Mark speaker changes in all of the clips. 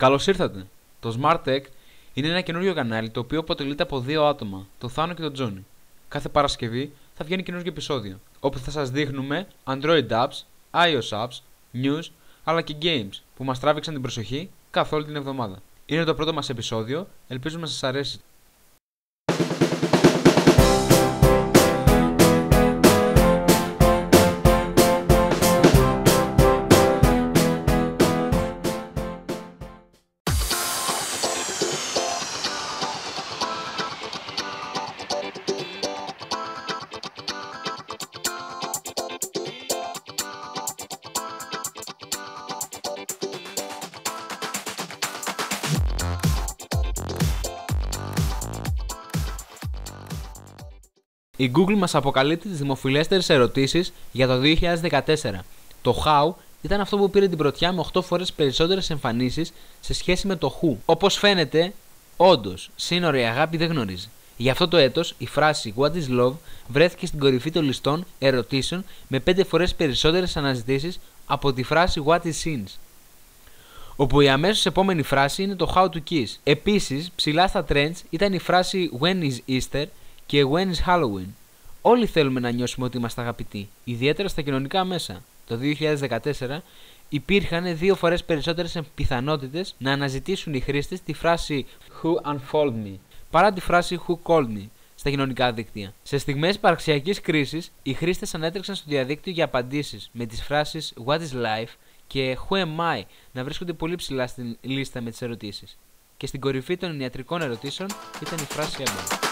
Speaker 1: Καλώς ήρθατε! Το Smart Tech είναι ένα καινούριο κανάλι το οποίο αποτελείται από δύο άτομα, το Θάνο και τον Τζόνι. Κάθε Παρασκευή θα βγαίνει καινούριο επεισόδιο, όπου θα σας δείχνουμε Android apps, iOS apps, news αλλά και games που μας τράβηξαν την προσοχή καθ' όλη την εβδομάδα. Είναι το πρώτο μας επεισόδιο, ελπίζουμε να σας αρέσει. Η Google μας αποκαλύπτει τις δημοφιλέστερες ερωτήσεις για το 2014. Το How ήταν αυτό που πήρε την πρωτιά με 8 φορές περισσότερες εμφανίσεις σε σχέση με το Who. Όπως φαίνεται, όντως, σύνορα η αγάπη δεν γνωρίζει. Για αυτό το έτος, η φράση What is love βρέθηκε στην κορυφή των ληστών ερωτήσεων με 5 φορές περισσότερες αναζητήσεις από τη φράση What is sins. Όπου η αμέσως επόμενη φράση είναι το How to kiss. Επίσης, ψηλά στα trends ήταν η φράση When is Easter και When is Halloween. Όλοι θέλουμε να νιώσουμε ότι είμαστε αγαπητοί, ιδιαίτερα στα κοινωνικά μέσα. Το 2014 υπήρχαν 2 φορές περισσότερες πιθανότητες να αναζητήσουν οι χρήστες τη φράση Who unfold me παρά τη φράση Who called me στα κοινωνικά δίκτυα. Σε στιγμές υπαρξιακής κρίσης, οι χρήστες ανέτρεξαν στο διαδίκτυο για απαντήσεις με τις φράσεις What is life και Who am I να βρίσκονται πολύ ψηλά στην λίστα με τις ερωτήσεις. Και στην κορυφή των ιατρικών ερωτήσεων ήταν η φράση Ebola.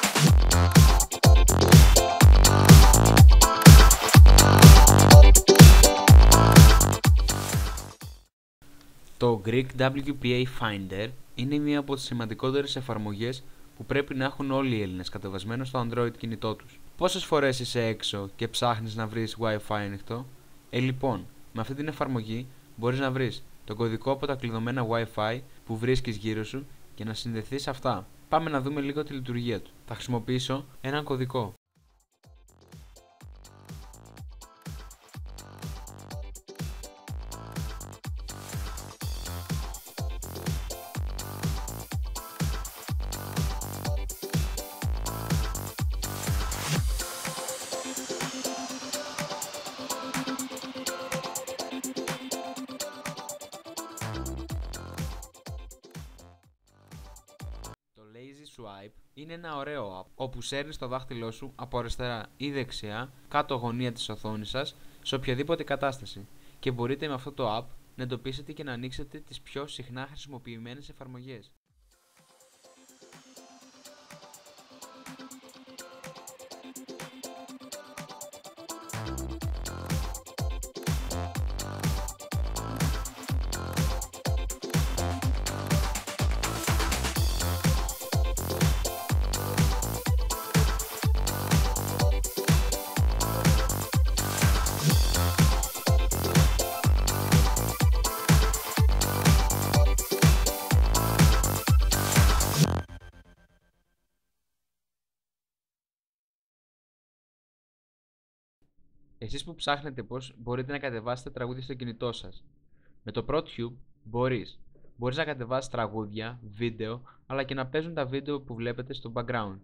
Speaker 1: Το Greek WPA Finder είναι μία από τις σημαντικότερες εφαρμογές που πρέπει να έχουν όλοι οι Έλληνες κατεβασμένο στο Android κινητό τους. Πόσες φορές είσαι έξω και ψάχνεις να βρεις Wi-Fi ανοιχτό? Λοιπόν, με αυτή την εφαρμογή μπορείς να βρεις τον κωδικό από τα κλειδωμένα Wi-Fi που βρίσκεις γύρω σου και να συνδεθείς σε αυτά. Πάμε να δούμε λίγο τη λειτουργία του. Θα χρησιμοποιήσω έναν κωδικό. Το Lazy Swipe είναι ένα ωραίο app όπου σέρνεις το δάχτυλό σου από αριστερά ή δεξιά κάτω γωνία της οθόνης σας σε οποιαδήποτε κατάσταση και μπορείτε με αυτό το app να εντοπίσετε και να ανοίξετε τις πιο συχνά χρησιμοποιημένες εφαρμογές. Εσείς που ψάχνετε πώς μπορείτε να κατεβάσετε τραγούδια στο κινητό σας. Με το ProTube μπορείς να κατεβάσεις τραγούδια, βίντεο, αλλά και να παίζουν τα βίντεο που βλέπετε στο background.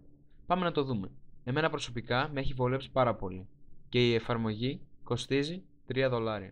Speaker 1: Πάμε να το δούμε. Εμένα προσωπικά με έχει βολέψει πάρα πολύ και η εφαρμογή κοστίζει $3.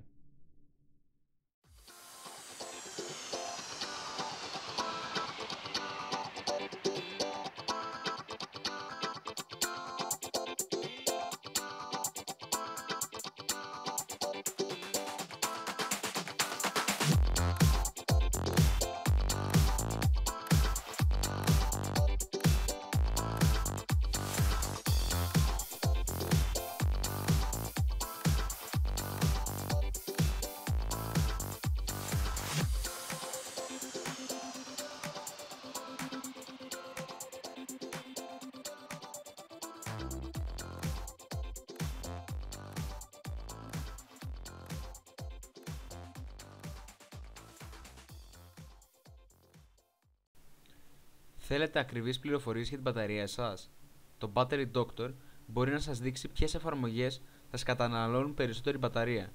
Speaker 1: Θέλετε ακριβείς πληροφορίες για την μπαταρία σας? Το Battery Doctor μπορεί να σας δείξει ποιες εφαρμογές θα σας καταναλώνουν περισσότερη μπαταρία.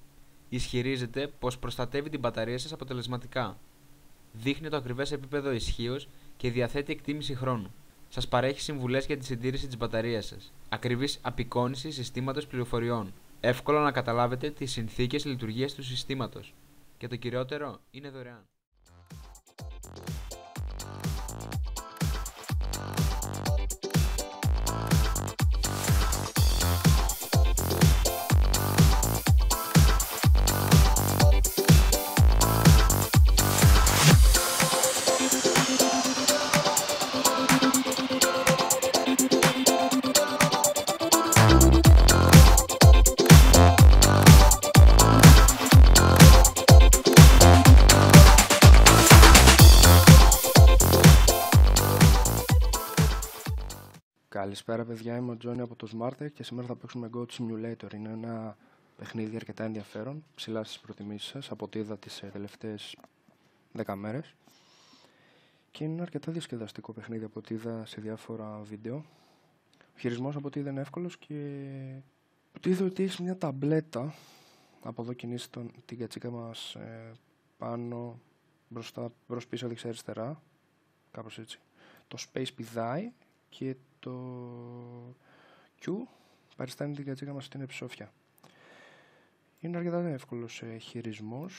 Speaker 1: Ισχυρίζεται πως προστατεύει την μπαταρία σας αποτελεσματικά. δείχνει το ακριβές επίπεδο ισχύως και διαθέτει εκτίμηση χρόνου. Σας παρέχει συμβουλές για τη συντήρηση της μπαταρίας σας. Ακριβής απεικόνιση συστήματος πληροφοριών. Εύκολο να καταλάβετε τις συνθήκες λειτουργίας του συστήματος. Και το κυριότερο, είναι δωρεάν.
Speaker 2: Καλησπέρα παιδιά, είμαι ο Τζόνι από το SmartTech και σήμερα θα παίξουμε Goat Simulator. Είναι ένα παιχνίδι αρκετά ενδιαφέρον, ψηλά στις προτιμήσεις σας, από ό,τι είδα τις τελευταίες 10 μέρες. Και είναι ένα αρκετά διασκεδαστικό παιχνίδι από ό,τι είδα σε διάφορα βίντεο. Ο χειρισμός από ό,τι είδα είναι εύκολος και από ό,τι είδα ότι έχει μια ταμπλέτα. Από εδώ κινείς την κατσίκα μας πάνω, μπρος πίσω, δεξιά αριστερά, κάπως έτσι. Το Space πηδάει και το Q παριστάνει την κατσίκα μας στην εψόφια. Είναι αρκετά εύκολος χειρισμός.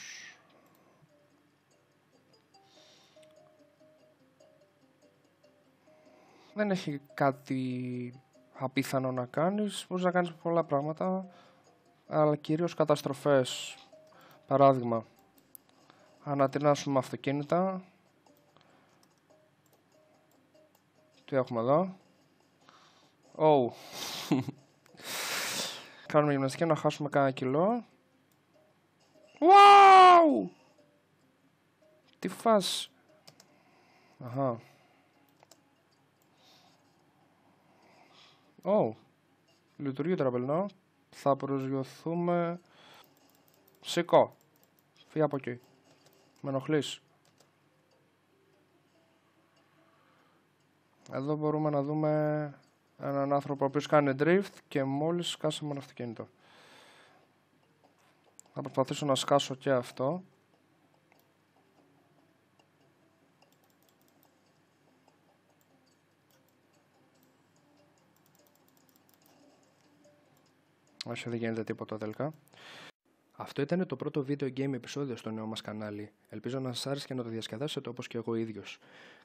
Speaker 2: Δεν έχει κάτι απίθανο να κάνεις, μπορείς να κάνεις πολλά πράγματα, αλλά κυρίως καταστροφές. Παράδειγμα, ανατινάσουμε αυτοκίνητα. Τι έχουμε εδώ? Oh. Κάνουμε γυμναστική να χάσουμε κάνα κιλό. Wow! Τι φας? Αχα. Oh. Λειτουργεί το τραπελνό. Θα προσγειωθούμε. Σηκώ. Φύγε από εκεί. Με ενοχλείς. Εδώ μπορούμε να δούμε έναν άνθρωπο ο οποίος κάνει drift και μόλις σκάσαμε ένα αυτοκίνητο. Θα προσπαθήσω να σκάσω και αυτό. Όχι, δεν γίνεται τίποτα τελικά. Αυτό ήταν το πρώτο video game επεισόδιο στο νέο μας κανάλι. Ελπίζω να σας άρεσε και να το διασκεδάσετε όπως και εγώ ίδιος.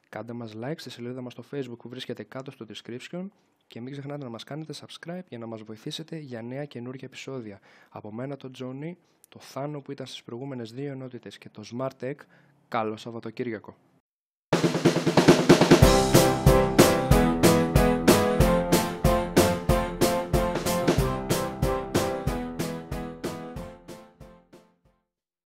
Speaker 2: Κάντε μας like στη σελίδα μας στο Facebook που βρίσκεται κάτω στο description και μην ξεχνάτε να μας κάνετε subscribe για να μας βοηθήσετε για νέα καινούργια επεισόδια. Από μένα το Johnny, το Θάνο που ήταν στις προηγούμενες 2 ενότητες και το SmartTech, καλό Σαββατοκύριακο.